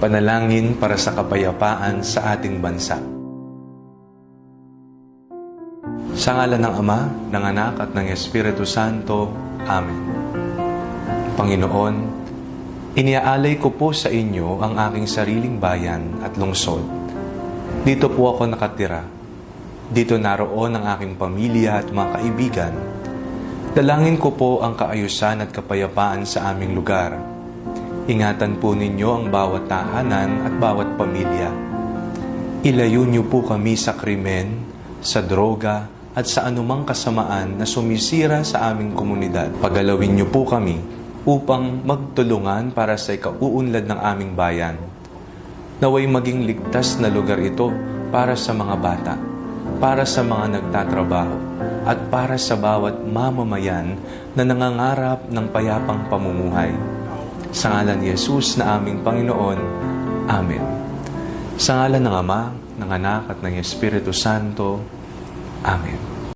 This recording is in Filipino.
Panalangin para sa kapayapaan sa ating bansa. Sa ngalan ng Ama, ng Anak at ng Espiritu Santo. Amen. Panginoon, iniaalay ko po sa inyo ang aking sariling bayan at lungsod. Dito po ako nakatira. Dito naroon ang aking pamilya at mga kaibigan. Dalangin ko po ang kaayusan at kapayapaan sa aming lugar. Ingatan po ninyo ang bawat tahanan at bawat pamilya. Ilayo niyo po kami sa krimen, sa droga, at sa anumang kasamaan na sumisira sa aming komunidad. Pagalawin niyo po kami upang magtulungan para sa ikauunlad ng aming bayan. Naway maging ligtas na lugar ito para sa mga bata, para sa mga nagtatrabaho, at para sa bawat mamamayan na nangangarap ng payapang pamumuhay. Sa ngalan ni Jesus na aming Panginoon. Amen. Sa ngalan ng Ama, ng Anak at ng Espiritu Santo. Amen.